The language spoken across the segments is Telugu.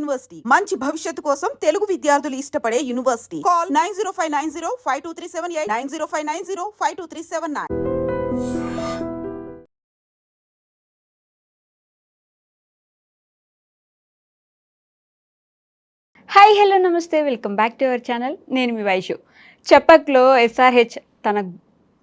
యూనివర్సిటీ మంచి భవిష్యత్తు కోసం తెలుగు విద్యార్థులు ఇష్టపడే యూనివర్సిటీ. కాల్ 9059052378 9059052379. హాయ్ హలో నమస్తే, welcome back to our channel. నేను మీ వైషు. చెప్పక్లో ఎస్ఆర్హెచ్ తన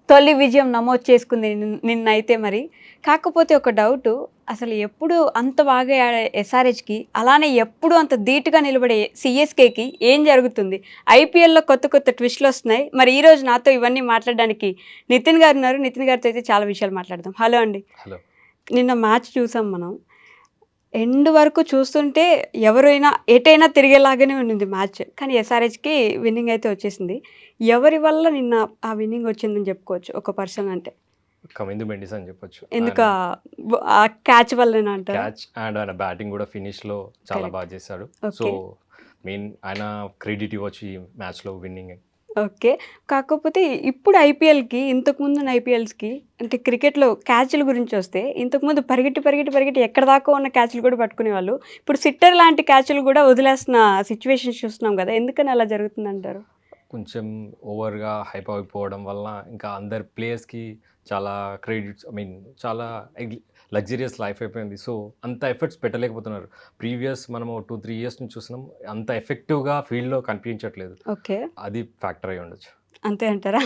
తొలి విజయం నమోదు చేసుకుంది నిన్నైతే. మరి కాకపోతే ఒక డౌటు, అసలు ఎప్పుడు అంత బాగా ఎస్ఆర్హెచ్కి, అలానే ఎప్పుడు అంత ధీటుగా నిలబడే సిఎస్కేకి ఏం జరుగుతుంది? ఐపీఎల్లో కొత్త కొత్త ట్విస్ట్లు వస్తున్నాయి. మరి ఈరోజు నాతో ఇవన్నీ మాట్లాడడానికి నితిన్ గారు ఉన్నారు. నితిన్ గారితో అయితే చాలా విషయాలు మాట్లాడదాం. హలో అండి. హలో. నిన్న మ్యాచ్ చూసాం మనం. ఎండ్ వరకు చూస్తుంటే ఎవరైనా ఎటైనా తిరిగేలాగానే ఉండింది మ్యాచ్. కానీ ఎస్ఆర్హెచ్కి విన్నింగ్ అయితే వచ్చేసింది. ఎవరి వల్ల నిన్న ఆ విన్నింగ్ వచ్చిందని చెప్పుకోవచ్చు ఒక పర్సన్ అంటే? కమిందు మెండిస్ అని చెప్పొచ్చు. ఎందుకు ఆ క్యాచ్ వల్లనే అంటారు? క్యాచ్ అండ్ ఆయన బ్యాటింగ్ కూడా ఫినిష్లో చాలా బాగా చేశాడు. సో మెయిన్ ఆయన క్రెడిట్ ఇవ్వచ్చు ఈ మ్యాచ్లో విన్నింగ్. ఓకే. కాకపోతే ఇప్పుడు ఐపీఎల్కి, ఇంతకుముందు ఐపీఎల్స్కి అంటే క్రికెట్లో క్యాచ్ల గురించి వస్తే, ఇంతకుముందు పరిగెట్టి ఎక్కడ దాకా ఉన్న క్యాచ్లు కూడా పట్టుకునేవాళ్ళు. ఇప్పుడు సిట్టర్ లాంటి క్యాచ్లు కూడా వదిలేస్తున్న సిచ్యువేషన్స్ చూస్తున్నాం కదా. ఎందుకని అలా జరుగుతుందంటారు? కొంచెం ఓవర్గా హైప్ అయిపోవడం వల్ల ఇంకా అందరు ప్లేయర్స్కి చాలా క్రెడిట్స్, చాలా లగ్జరియస్ లైఫ్ అయిపోయింది. సో అంత ఎఫర్ట్స్ పెట్టలేకపోతున్నారు. ప్రీవియస్ మనము 2-3 years నుంచి చూస్తున్నాం, అంత ఎఫెక్టివ్గా ఫీల్డ్లో కనిపించట్లేదు. ఓకే, అది ఫ్యాక్టర్ అయి ఉండొచ్చు. అంతే అంటారా?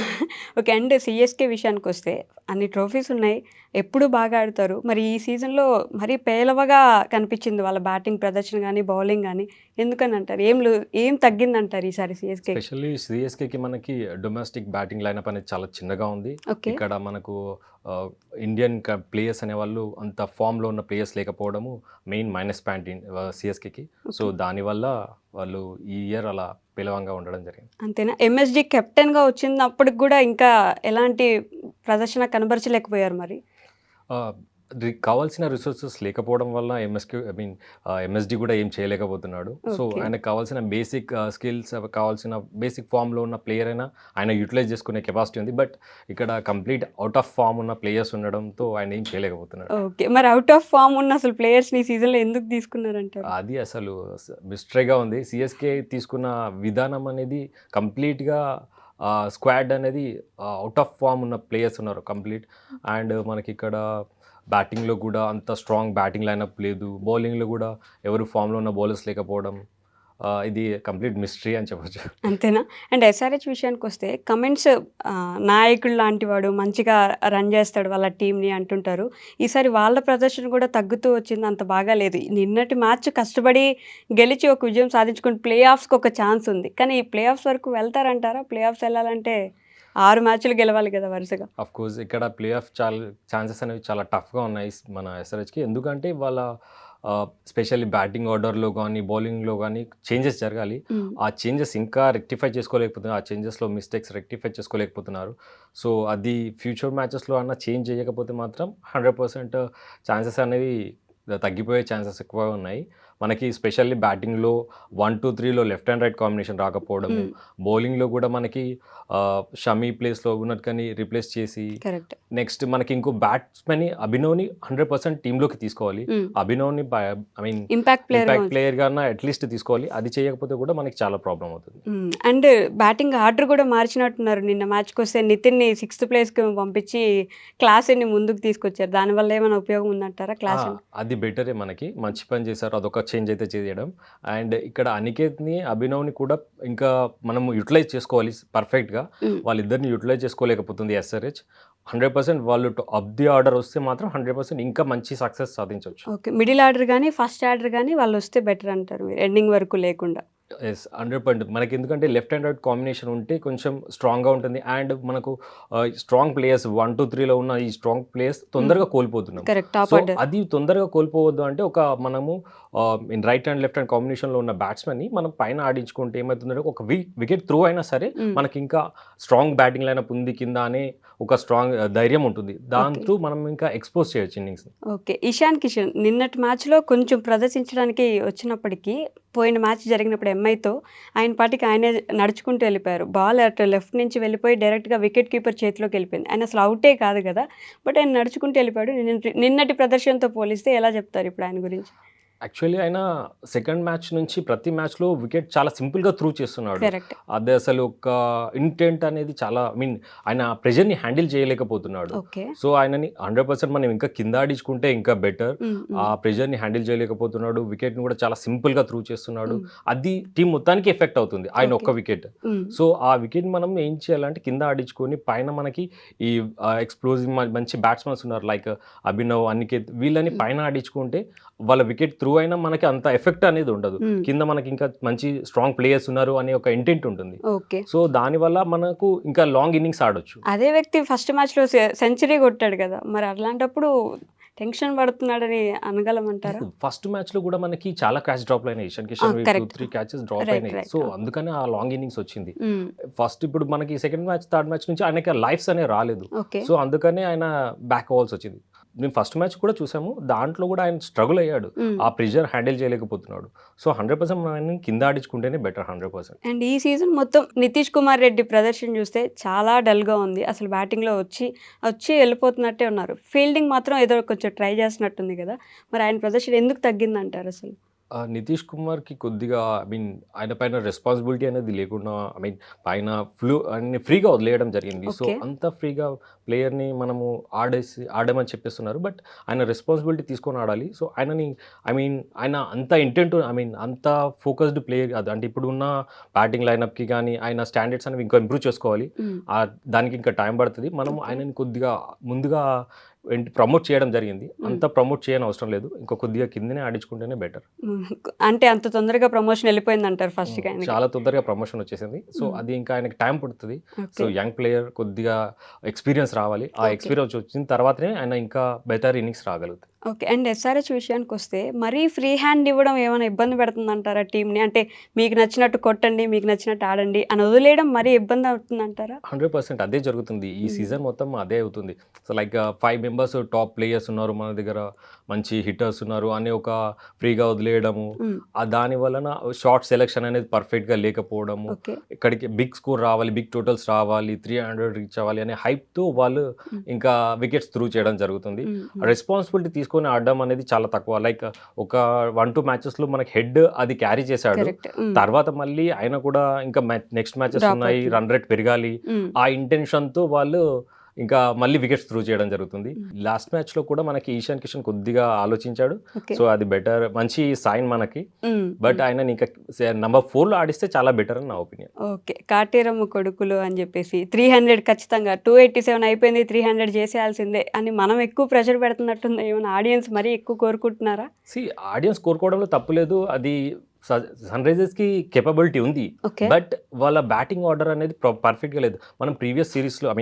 ఓకే. అండ్ సిఎస్కే విషయానికి వస్తే అన్ని ట్రోఫీస్ ఉన్నాయి, ఎప్పుడు బాగా ఆడతారు. మరి ఈ సీజన్లో మరీ పేలవగా కనిపించింది వాళ్ళ బ్యాటింగ్ ప్రదర్శన కానీ బౌలింగ్ కానీ. ఎందుకని అంటారు? ఏం తగ్గిందంటారు ఈసారి సిఎస్కే? ఎస్పెషల్లీ సిఎస్కేకి మనకి డొమెస్టిక్ బ్యాటింగ్ లైనప్ అనేది చాలా చిన్నగా ఉంది. ఇక్కడ మనకు ఇండియన్ ప్లేయర్స్ అనేవాళ్ళు అంత ఫామ్లో ఉన్న ప్లేయర్స్ లేకపోవడము మెయిన్ మైనస్ పాయింట్ సిఎస్కేకి. సో దానివల్ల వాళ్ళు ఈ ఇయర్ అలా పేలవంగా ఉండడం జరిగింది. అంతేనా? ఎంఎస్డి కెప్టెన్గా వచ్చినప్పటికి కూడా ఇంకా ఎలాంటి ప్రదర్శన కనబరచలేకపోయారు. మరి కావాల్సిన రిసోర్సెస్ లేకపోవడం వల్ల ఎంఎస్డి కూడా ఏం చేయలేకపోతున్నాడు. సో ఆయనకు కావాల్సిన బేసిక్ స్కిల్స్, కావాల్సిన బేసిక్ ఫామ్లో ఉన్న ప్లేయర్ అయినా ఆయన యూటిలైజ్ చేసుకునే కెపాసిటీ ఉంది. బట్ ఇక్కడ కంప్లీట్ అవుట్ ఆఫ్ ఫామ్ ఉన్న ప్లేయర్స్ ఉండడంతో ఆయన ఏం చేయలేకపోతున్నాడు. ఓకే. మరి అవుట్ ఆఫ్ ఫామ్ ఉన్న అసలు ప్లేయర్స్ని ఈ సీజన్లో ఎందుకు తీసుకున్నారంటారు? అది అసలు మిస్టరీగా ఉంది. సిఎస్కే తీసుకున్న విధానం అనేది కంప్లీట్గా స్క్వాడ్ అనేది అవుట్ ఆఫ్ ఫామ్ ఉన్న ప్లేయర్స్ ఉన్నారు కంప్లీట్. అండ్ మనకి ఇక్కడ బ్యాటింగ్లో కూడా అంత స్ట్రాంగ్ బ్యాటింగ్ లైనప్ లేదు. బౌలింగ్లో కూడా ఎవరు ఫామ్లో ఉన్న బౌలర్స్ లేకపోవడం, ఇది కంప్లీట్ మిస్టరీ అని చెప్పొచ్చు. అంతేనా? అండ్ ఎస్ఆర్హెచ్ విషయానికి వస్తే కమెంట్స్, నాయకుడు లాంటి వాడు మంచిగా రన్ చేస్తాడు వాళ్ళ టీంని అంటుంటారు. ఈసారి వాళ్ళ ప్రదర్శన కూడా తగ్గుతూ వచ్చింది, అంత బాగా లేదు. నిన్నటి మ్యాచ్ కష్టపడి గెలిచి ఒక విజయం సాధించుకుని ప్లే ఆఫ్స్కి ఒక ఛాన్స్ ఉంది. కానీ ఈ ప్లే ఆఫ్స్ వరకు వెళ్తారంటారా? ప్లే ఆఫ్స్ వెళ్ళాలంటే 6 మ్యాచ్లు గెలవాలి కదా వరుసగా. అఫ్ కోర్స్ ఇక్కడ ప్లే ఆఫ్ ఛాన్సెస్ అనేవి చాలా టఫ్గా ఉన్నాయి మన ఎస్ఆర్హెచ్కి. ఎందుకంటే వాళ్ళ స్పెషల్లీ బ్యాటింగ్ ఆర్డర్లో కానీ బౌలింగ్లో కానీ చేంజెస్ జరగాలి. ఆ చేంజెస్ ఇంకా రెక్టిఫై చేసుకోలేకపోతున్నారు. ఆ చేంజెస్లో మిస్టేక్స్ రెక్టిఫై చేసుకోలేకపోతున్నారు. సో అది ఫ్యూచర్ మ్యాచెస్లో అన్న చేంజ్ చేయకపోతే మాత్రం 100% ఛాన్సెస్ అనేవి తగ్గిపోయే ఛాన్సెస్ ఎక్కువగా ఉన్నాయి మనకి. స్పెషల్లీ బ్యాటింగ్లో 1-2-3లో లెఫ్ట్ అండ్ రైట్ కాంబినేషన్ రాకపోవడము, బౌలింగ్లో కూడా మనకి షమీ ప్లేస్లో ఉన్నట్టు కానీ రీప్లేస్ చేసి, నెక్స్ట్ మనకి ఇంకో బ్యాట్స్మెన్ అభినవ్ని 100% టీంలోకి తీసుకోవాలి. అభినవ్ని ఇంపాక్ట్ ప్లేయర్ గానే అట్లీస్ట్ తీసుకోవాలి. అది చేయకపోతే కూడా మనకి చాలా ప్రాబ్లం అవుతుంది. అండ్ బ్యాటింగ్ ఆర్డర్ కూడా మార్చినట్టున్నారు. నిన్న మ్యాచ్కి వస్తే నితిన్ని 6th ప్లేస్కి పంపించి క్లాస్ని ముందుకు తీసుకొచ్చారు. దానివల్ల ఏమైనా ఉపయోగం ఉందంటారా? క్లాస్ అది బెటరే, మనకి మంచి పని చేశారు. అదొక చేంజ్ అయితే చేయడం. అండ్ ఇక్కడ అనికేత్ని అభినవ్ని కూడా ఇంకా మనం యూటిలైజ్ చేసుకోవాలి పర్ఫెక్ట్గా. వాళ్ళిద్దరిని యూటిలైజ్ చేసుకోలేకపోతుంది ఎస్ఆర్హెచ్. 100% వాళ్ళు అప్ ది ఆర్డర్ వస్తే మాత్రం 100% ఇంకా మంచి సక్సెస్ సాధించవచ్చు. ఓకే. మిడిల్ ఆర్డర్ కానీ ఫస్ట్ ఆర్డర్ కానీ వాళ్ళు వస్తే బెటర్ అంటారు మీరు, ఎండింగ్ వరకు లేకుండా? ఎస్, 100%. మనకి ఎందుకంటే లెఫ్ట్ అండ్ రైట్ కాంబినేషన్ ఉంటే కొంచెం స్ట్రాంగ్గా ఉంటుంది. అండ్ మనకు స్ట్రాంగ్ ప్లేయర్స్ 1-2-3లో ఉన్న ఈ స్ట్రాంగ్ ప్లేయర్స్ తొందరగా కోల్పోతున్నాం. సో అది తొందరగా కోల్పోవద్దు అంటే ఒక రైట్ అండ్ లెఫ్ట్ అండ్ కాంబినేషన్లో ఉన్న బ్యాట్స్మెన్ని మనం పైన ఆడించుకుంటే ఏమవుతుందంటే ఒక వికెట్ త్రూ అయినా సరే మనకి ఇంకా స్ట్రాంగ్ బ్యాటింగ్ లైనప్ ఉంది కింద అనే ఒక స్ట్రాంగ్ ధైర్యం ఉంటుంది. దాంతో మనం ఇంకా ఎక్స్పోజ్ చేయొచ్చు ఇన్నింగ్స్. ఓకే. ఇషాన్ కిషన్ నిన్నటి మ్యాచ్లో కొంచెం ప్రదర్శించడానికి వచ్చినప్పటికీ, పోయిన మ్యాచ్ జరిగినప్పుడు ఎంఐతో ఆయన పాటికి ఆయనే నడుచుకుంటూ వెళ్ళిపోయారు. బాల్ అటు లెఫ్ట్ నుంచి వెళ్ళిపోయి డైరెక్ట్గా వికెట్ కీపర్ చేతిలోకి వెళ్ళిపోయింది. ఆయన అసలు అవుటే కాదు కదా, బట్ ఆయన నడుచుకుంటూ వెళ్ళిపోయాడు. నిన్నటి ప్రదర్శనతో పోలిస్తే ఎలా చెప్తారు ఇప్పుడు ఆయన గురించి? యాక్చువల్లీ ఆయన సెకండ్ మ్యాచ్ నుంచి ప్రతి మ్యాచ్లో వికెట్ చాలా సింపుల్గా త్రూ చేస్తున్నాడు. కరెక్ట్. అదే అసలు ఒక ఇంటెంట్ అనేది చాలా ఆయన ప్రెషర్ని హ్యాండిల్ చేయలేకపోతున్నాడు. ఓకే. సో ఆయనని 100% మనం ఇంకా కింద ఆడించుకుంటే ఇంకా బెటర్. ఆ ప్రెషర్ని హ్యాండిల్ చేయలేకపోతున్నాడు. వికెట్ని కూడా చాలా సింపుల్గా త్రూ చేస్తున్నాడు. అది టీం మొత్తానికి ఎఫెక్ట్ అవుతుంది ఆయన ఒక్క వికెట్. సో ఆ వికెట్ మనం ఏం చేయాలంటే కింద ఆడించుకొని పైన మనకి ఈ ఎక్స్ప్లోజివ్ మంచి బ్యాట్స్మెన్స్ ఉన్నారు లైక్ అభినవ్, అనికేత్, వీళ్ళని పైన ఆడించుకుంటే వాళ్ళ వికెట్ త్రూ అయినా మనకి అంత ఎఫెక్ట్ అనేది ఉండదు. కింద మనకి ఇంకా మంచి స్ట్రాంగ్ ప్లేయర్స్ ఉన్నారు అనే ఒక ఇంటెంట్ ఉంటుంది. ఓకే. సో దానివల్ల మనకు ఇంకా లాంగ్ ఇన్నింగ్స్ ఆడొచ్చు. అదే వ్యక్తి ఫస్ట్ మ్యాచ్లో సెంచరీ కొట్టాడు కదా, మరి అలాంటప్పుడు టెన్షన్ పడుతున్నాడని అనగలమంటారా? ఫస్ట్ మ్యాచ్ లో కూడా మనకి చాలా క్యాచ్ డ్రాప్ అయినాయి. ఇషాన్ కిషన్ 2-3 క్యాచెస్ డ్రాప్ అయినాయి. సో అందుకనే ఆ లాంగ్ ఇన్నింగ్స్ వచ్చింది. ఫస్ట్ ఇప్పుడు మనకి సెకండ్ మ్యాచ్ థర్డ్ మ్యాచ్ నుంచి ఆయనకి లైఫ్స్ అనేవి రాలేదు. సో అందుకనే ఆయన బ్యాక్ అవ్వాల్సి వచ్చింది. మేము ఫస్ట్ మ్యాచ్ కూడా చూసాము, దాంట్లో కూడా ఆయన స్ట్రగుల్ అయ్యాడు. ఆ ప్రెషర్ హ్యాండిల్ చేయలేకపోతున్నాడు. సో 100% ఆయన కింద ఆడించుకుంటేనే బెటర్ 100%. అండ్ ఈ సీజన్ మొత్తం నితీష్ కుమార్ రెడ్డి ప్రదర్శన చూస్తే చాలా డల్గా ఉంది. అసలు బ్యాటింగ్లో వచ్చి వెళ్ళిపోతున్నట్టే ఉన్నారు. ఫీల్డింగ్ మాత్రం ఏదో కొంచెం ట్రై చేస్తున్నట్టుంది కదా, మరి ఆయన ప్రదర్శన ఎందుకు తగ్గిందంటారు అసలు? నితీష్ కుమార్కి కొద్దిగా ఆయన పైన రెస్పాన్సిబిలిటీ అనేది లేకుండా పైన ఫ్రీగా వదిలేయడం జరిగింది. సో అంత ఫ్రీగా ప్లేయర్ని మనము ఆడమని చెప్పేస్తున్నారు. బట్ ఆయన రెస్పాన్సిబిలిటీ తీసుకొని ఆడాలి. సో ఆయన అంత ఇంటెంట్ అంత ఫోకస్డ్ ప్లేయర్ అది. అంటే ఇప్పుడు ఉన్న బ్యాటింగ్ లైనప్కి కానీ ఆయన స్టాండర్డ్స్ అనేవి ఇంకా ఇంప్రూవ్ చేసుకోవాలి. దానికి ఇంకా టైం పడుతుంది. మనం ఆయనని కొద్దిగా ముందుగా ప్రమోట్ చేయడం జరిగింది. అంత ప్రమోట్ చేయని అవసరం లేదు. ఇంకా కొద్దిగా కిందనే ఆడించుకుంటేనే బెటర్. అంటే అంత తొందరగా ప్రమోషన్ వెళ్ళిపోయింది అంటారు? ఫస్ట్ చాలా తొందరగా ప్రమోషన్ వచ్చేసింది. సో అది ఇంకా ఆయనకి టైం పడుతుంది. సో యంగ్ ప్లేయర్ కొద్దిగా ఎక్స్పీరియన్స్ రావాలి. ఆ ఎక్స్పీరియన్స్ వచ్చిన తర్వాతనే ఆయన ఇంకా బెటర్ ఇన్నింగ్స్ రాగలుగుతాయి. ఓకే. అండ్ ఎస్ఆర్హెచ్ విషయానికి వస్తే మరీ ఫ్రీ హ్యాండ్ ఇవ్వడం ఏమైనా ఇబ్బంది పెడుతుందంటారా టీంని? అంటే మీకు నచ్చినట్టు కొట్టండి, మీకు నచ్చినట్టు ఆడండి అని వదిలేయడం మరీ ఇబ్బంది అవుతుందంటారా? 100% అదే జరుగుతుంది. ఈ సీజన్ మొత్తం అదే అవుతుంది. So like 5 members top players ఉన్నారు మన దగ్గర, మంచి హిట్టర్స్ ఉన్నారు అని ఒక ఫ్రీగా వదిలేయడము. దాని వలన షార్ట్ సెలెక్షన్ అనేది పర్ఫెక్ట్గా లేకపోవడము, ఇక్కడికి బిగ్ స్కోర్ రావాలి, బిగ్ టోటల్స్ రావాలి, 300 రీచ్ అవ్వాలి అనే హైప్తో వాళ్ళు ఇంకా వికెట్స్ త్రూ చేయడం జరుగుతుంది. రెస్పాన్సిబిలిటీ తీసుకొని ఆడడం అనేది చాలా తక్కువ. లైక్ ఒక 1-2 మ్యాచెస్లో మనకి హెడ్ అది క్యారీ చేశాడు. తర్వాత మళ్ళీ ఆయన కూడా ఇంకా నెక్స్ట్ మ్యాచెస్ ఉన్నాయి, రన్ రేట్ పెరగాలి, ఆ ఇంటెన్షన్తో వాళ్ళు ఇంకా మళ్ళీ వికెట్స్ త్రూ చేయడం జరుగుతుంది. లాస్ట్ మ్యాచ్ లో కూడా మనకి ఇషాన్ కిషన్ కొద్దిగా ఆలోచించాడు. సో అది బెటర్, మంచి సైన్ మనకి. బట్ ఆయన ఇంకా నంబర్ 4 లో ఆడిస్తే చాలా బెటర్ అని నా ఒపీనియన్. ఓకే. కాటేరమ్మ కొడుకులు అని చెప్పేసి 300 ఖచ్చితంగా 287 అయిపోయింది, 300 చేసేయాల్సిందే అని మనం ఎక్కువ ప్రెషర్ పెడుతున్నట్టుంది. ఏమైనా ఆడియన్స్ మరీ ఎక్కువ కోరుకుంటున్నారా? ఆడియన్స్ కోరుకోవడంలో తప్పులేదు. అది సన్ రైజర్స్కి కేపబిలిటీ ఉంది. బట్ వాళ్ళ బ్యాటింగ్ ఆర్డర్ అనేది పర్ఫెక్ట్గా లేదు. మనం ప్రీవియస్ సిరీస్లో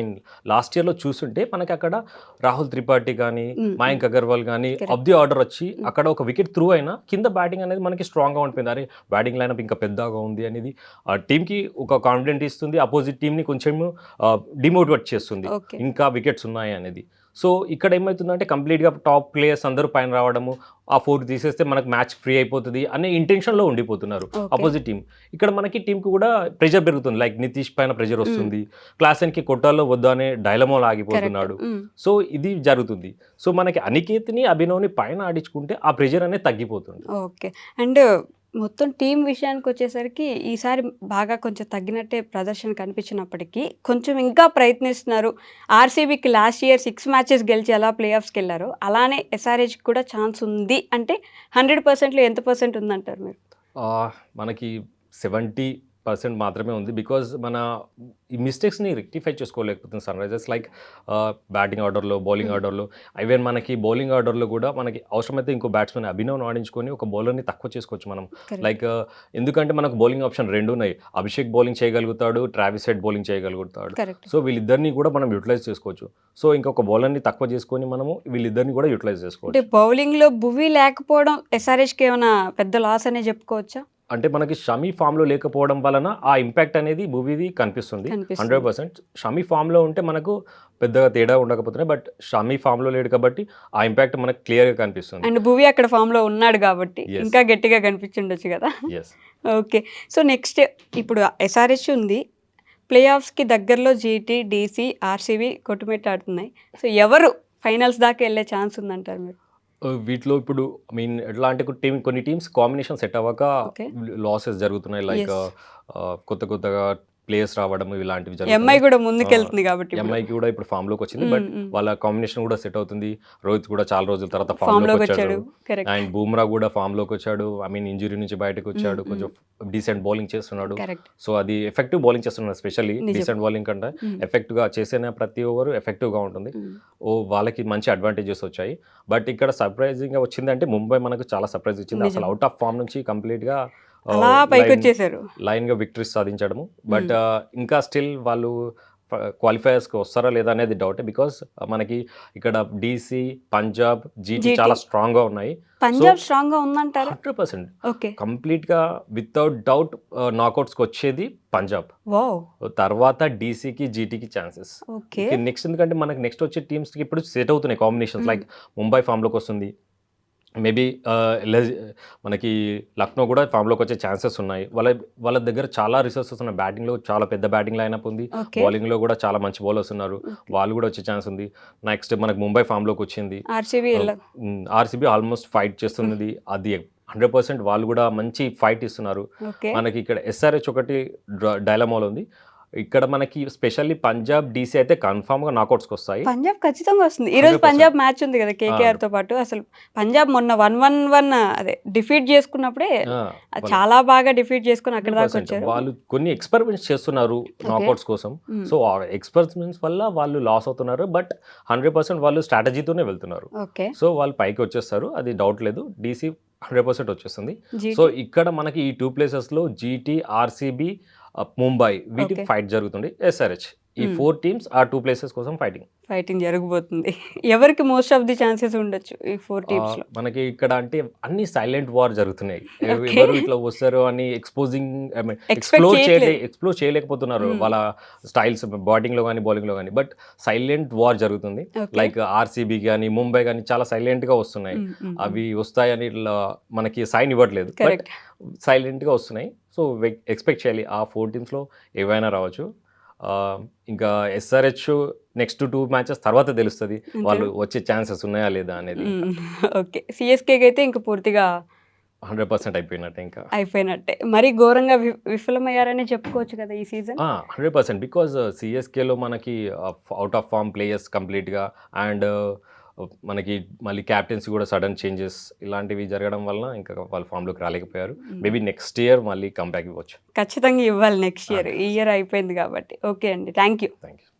లాస్ట్ ఇయర్లో చూస్తుంటే మనకి అక్కడ రాహుల్ త్రిపాఠి కానీ, మయాంక్ అగర్వాల్ కానీ ఆఫ్ ది ఆర్డర్ వచ్చి అక్కడ ఒక వికెట్ త్రూ అయినా కింద బ్యాటింగ్ అనేది మనకి స్ట్రాంగ్గా ఉంటుంది. అరే బ్యాటింగ్ లైనప్ ఇంకా పెద్దగా ఉంది అనేది ఆ టీంకి ఒక కాన్ఫిడెంట్ ఇస్తుంది. అపోజిట్ టీంని కొంచెం డిమోటివేట్ చేస్తుంది, ఇంకా వికెట్స్ ఉన్నాయి అనేది. సో ఇక్కడ ఏమవుతుందంటే కంప్లీట్గా టాప్ ప్లేయర్స్ అందరూ పైన రావడము, ఆ 4 తీసేస్తే మనకు మ్యాచ్ ఫ్రీ అయిపోతుంది అనే ఇంటెన్షన్లో ఉండిపోతున్నారు అపోజిట్ టీం. ఇక్కడ మనకి టీంకి కూడా ప్రెషర్ పెరుగుతుంది. లైక్ నితీష్ పైన ప్రెషర్ వస్తుంది, క్లాసెన్కి కొట్టాలో వద్దా అనే డైలమోలో ఆగిపోతున్నాడు. సో ఇది జరుగుతుంది. సో మనకి అనికేత్ని, అభినవ్ని పైన ఆడించుకుంటే ఆ ప్రెషర్ అనేది తగ్గిపోతుంది. ఓకే. అండ్ మొత్తం టీం విషయానికి వచ్చేసరికి ఈసారి బాగా కొంచెం తగ్గినట్టే ప్రదర్శన కనిపించినప్పటికీ కొంచెం ఇంకా ప్రయత్నిస్తున్నారు. ఆర్సీబీకి లాస్ట్ ఇయర్ 6 మ్యాచెస్ గెలిచి ఎలా ప్లే ఆఫ్స్కి వెళ్ళారో అలానే ఎస్ఆర్హెచ్కి కూడా ఛాన్స్ ఉంది అంటే 100%లో ఎంత పర్సెంట్ ఉందంటారు మీరు? మనకి 70% మాత్రమే ఉంది. బికాజ్ మన ఈ మిస్టేక్స్ని రెక్టిఫై చేసుకోలేకపోతుంది సన్ రైజర్స్. లైక్ బ్యాటింగ్ ఆర్డర్లో, బౌలింగ్ ఆర్డర్లో, ఈవెన్ మనకి బౌలింగ్ ఆర్డర్లో కూడా మనకి అవసరమైతే ఇంకో బ్యాట్స్మెన్ అభినవ్ని ఆడించుకొని ఒక బౌలర్ని తక్కువ చేసుకోవచ్చు మనం. లైక్ ఎందుకంటే మనకు బౌలింగ్ ఆప్షన్ 2 ఉన్నాయి. అభిషేక్ బౌలింగ్ చేయగలుగుతాడు, ట్రావిస్ హెడ్ బౌలింగ్ చేయగలుగుతాడు. సో వీళ్ళిద్దరిని కూడా మనం యూటిలైజ్ చేసుకోవచ్చు. సో ఇంకొక బౌలర్ని తక్కువ చేసుకొని మనము వీళ్ళిద్దరిని కూడా యూటిలైజ్ చేసుకోవచ్చు. అంటే బౌలింగ్లో భువి లేకపోవడం ఎస్ఆర్హెచ్కి ఏమైనా పెద్ద లాస్ అనే చెప్పుకోవచ్చా? అంటే మనకి షమీ ఫామ్లో లేకపోవడం వలన ఆ ఇంపాక్ట్ అనేది భువీది కనిపిస్తుంది 100%. షమీ ఫామ్లో ఉంటే మనకు పెద్దగా తేడా ఉండకపోతున్నాయి. బట్ షమీ ఫామ్లో లేడు కాబట్టి ఆ ఇంపాక్ట్ మనకు క్లియర్గా కనిపిస్తుంది. అండ్ భువి అక్కడ ఫామ్లో ఉన్నాడు కాబట్టి ఇంకా గట్టిగా కనిపించుండొచ్చు కదా. ఓకే. సో నెక్స్ట్ ఇప్పుడు ఎస్ఆర్హెచ్ ఉంది, ప్లే ఆఫ్స్కి దగ్గరలో జీటీ, డీసీ, ఆర్సీబీ కొట్టుమిట్టాడుతున్నాయి. సో ఎవరు ఫైనల్స్ దాకా వెళ్ళే ఛాన్స్ ఉందంటారు మీరు? వీటిలో ఇప్పుడు ఐ మీన్ ఎట్లా అంటే కొన్ని టీమ్స్ కాంబినేషన్ సెట్ అవ్వక Okay. లాసెస్ జరుగుతున్నాయి. Like Yes. కొత్తగా ప్లేయర్స్ రావడం ఇలాంటివి ఎంఐ జరుగుతున్నాయి. కూడా ముందుకెళ్తుంది కాబట్టి ఎంఐకి కూడా ఇప్పుడు ఫామ్ లోకి వచ్చింది, బట్ వాళ్ళ కాంబినేషన్ కూడా సెట్ అవుతుంది. రోహిత్ కూడా చాలా రోజుల తర్వాత ఫామ్ ఫామ్ లోకి లోకి వచ్చాడు, వచ్చాడు. కరెక్ట్ అండ్ బూమ్రా కూడా ఫామ్ లోకి వచ్చాడు. ఐ మీన్ ఇంజురీ నుంచి బయటకు వచ్చాడు, కొంచెం డీసెంట్ బౌలింగ్ చేస్తున్నాడు. కరెక్ట్. సో అది ఎఫెక్టివ్ బౌలింగ్ చేస్తున్నాడు. ఎస్పెషల్లీ నిజం. డీసెంట్ బౌలింగ్ కంటే ఎఫెక్ట్గా చేసిన ప్రతి ఓవర్ ఎఫెక్టివ్గా ఉంటుంది. వాళ్ళకి మంచి అడ్వాంటేజెస్ వచ్చాయి. బట్ ఇక్కడ సర్ప్రైజింగ్గా వచ్చిందంటే ముంబై మనకు చాలా సర్ప్రైజ్ ఇచ్చింది. నిజం. అసలు అవుట్ ఆఫ్ ఫామ్ నుంచి కంప్లీట్గా అలా పైకి వచ్చేసారు. లైన్గా విక్టరీస్ సాధించడము. బట్ ఇంకా స్టిల్ వాళ్ళు క్వాలిఫైయర్స్కి వస్తారా లేదా అనేది డౌటే. బికాస్ మనకి ఇక్కడ డీసీ, పంజాబ్, జీటీ GT. చాలా స్ట్రాంగ్గా ఉన్నాయి. పంజాబ్ స్ట్రాంగ్ గా ఉందంటారా? 100% ఓకే. కంప్లీట్గా వితౌట్ డౌట్ నాకౌట్స్కి వచ్చేది పంజాబ్, వావ్. తర్వాత డీసీకి, జీటీకి ఛాన్సెస్. ఓకే. నెక్స్ట్ ఎందుకంటే మనకి నెక్స్ట్ వచ్చే టీమ్స్కి ఇప్పుడు సెట్ అవుతున్నాయి కాంబినేషన్స్. లైక్ ముంబై ఫామ్లోకి వస్తుంది, మేబీ మనకి లక్నో కూడా ఫామ్లోకి వచ్చే ఛాన్సెస్ ఉన్నాయి. వాళ్ళ దగ్గర చాలా రిసోర్సెస్ ఉన్నాయి. బ్యాటింగ్లో చాలా పెద్ద బ్యాటింగ్ లైనప్ ఉంది, ఓకే. బౌలింగ్లో కూడా చాలా మంచి బౌలర్స్ ఉన్నారు. వాళ్ళు కూడా వచ్చే ఛాన్స్ ఉంది. నెక్స్ట్ మనకు ముంబై ఫామ్లోకి వచ్చింది, ఆర్సీబీ ఆర్సీబీ ఆల్మోస్ట్ ఫైట్ చేస్తున్నది. అది 100% వాళ్ళు కూడా మంచి ఫైట్ ఇస్తున్నారు. ఓకే. మనకి ఇక్కడ ఎస్ఆర్హెచ్ ఒకటి డైలమాలో ఉంది. ఇక్కడ మనకి స్పెషల్లీ పంజాబ్, డీసీ అయితే కన్ఫామ్గా నాకౌట్స్కి వస్తాయి. పంజాబ్ ఖచ్చితంగా వస్తుంది. ఈ రోజు 100%. పంజాబ్ మ్యాచ్ ఉంది కదా కేకేఆర్ తో పాటు. అసలు పంజాబ్ మొన్న 1-1 అదే డిఫీట్ చేసుకున్నప్పుడే చాలా బాగా డిఫీట్ చేసుకుని అక్కడ దాకా 100% వచ్చారు. వాళ్ళు కొన్ని ఎక్స్పెరిమెంట్స్ చేస్తున్నారు నాకౌట్స్ కోసం. సో ఆ ఎక్స్పెరిమెంట్స్ వల్ల వాళ్ళు లాస్ అవుతున్నారు, బట్ 100% వాళ్ళు స్ట్రాటజీతోనే వెళ్తున్నారు. ఓకే. సో వాళ్ళు పైకి వచ్చేస్తారు, అది డౌట్ లేదు. డీసీ 100% వచ్చేస్తుంది. GT. సో ఇక్కడ మనకి ఈ 2 ప్లేసెస్లో జీటీ, ఆర్సీబీ, ముంబై వీటి Okay. ఫైట్ జరుగుతుంది. ఎస్ఆర్హెచ్ ఈ 4 టీమ్స్ ఆ 2 ప్లేసెస్ కోసం ఫైటింగ్ జరగబోతుంది. ఎవరికి మోస్ట్ ఆఫ్ ది ఛాన్సెస్ ఉండొచ్చు ఈ 4 టీమ్స్ లో? మనకి ఇక్కడ అంటే అన్ని సైలెంట్ వార్ జరుగుతున్నాయి. Okay. ఎవరు ఇట్లా వస్తారు అని ఎక్స్పోజింగ్ ఎక్స్ప్లోర్ చేయలేకపోతున్నారు వాళ్ళ స్టైల్స్ బ్యాటింగ్ లో కానీ బౌలింగ్ లో కానీ. బట్ సైలెంట్ వార్ జరుగుతుంది. Okay. లైక్ ఆర్సీబీ కానీ ముంబై కానీ చాలా సైలెంట్ గా వస్తున్నాయి. అవి వస్తాయని ఇట్లా మనకి సైన్ ఇవ్వట్లేదు, బట్ కరెక్ట్. సైలెంట్ గా వస్తున్నాయి. సో ఎక్స్పెక్ట్ చేయాలి ఆ 4 టీమ్స్ లో ఏవైనా రావచ్చు. ఇంకా ఎస్ఆర్హెచ్ నెక్స్ట్ 2 మ్యాచెస్ తర్వాత తెలుస్తుంది వాళ్ళు వచ్చే ఛాన్సెస్ ఉన్నాయా లేదా అనేది. ఓకే. సిఎస్కేకి అయితే ఇంకా పూర్తిగా 100% అయిపోయినట్టే ఇంకా. అయిపోయినట్టే. మరి ఘోరంగా విఫలమయ్యారని చెప్పుకోవచ్చు కదా ఈ సీజన్. 100% బికాజ్ సిఎస్కేలో మనకి అవుట్ ఆఫ్ ఫామ్ ప్లేయర్స్ కంప్లీట్గా, అండ్ మనకి మళ్ళీ క్యాప్టెన్సీ కూడా సడన్ చేంజెస్ ఇలాంటివి జరగడం వలన ఇంకా వాళ్ళు ఫామ్లోకి రాలేకపోయారు. మేబీ నెక్స్ట్ ఇయర్ మళ్ళీ కంబ్యాక్ ఇవ్వచ్చు. ఖచ్చితంగా ఇవ్వాలి నెక్స్ట్ ఇయర్. ఈ ఇయర్ అయిపోయింది కాబట్టి. ఓకే అండి, థ్యాంక్ యూ. Thank you.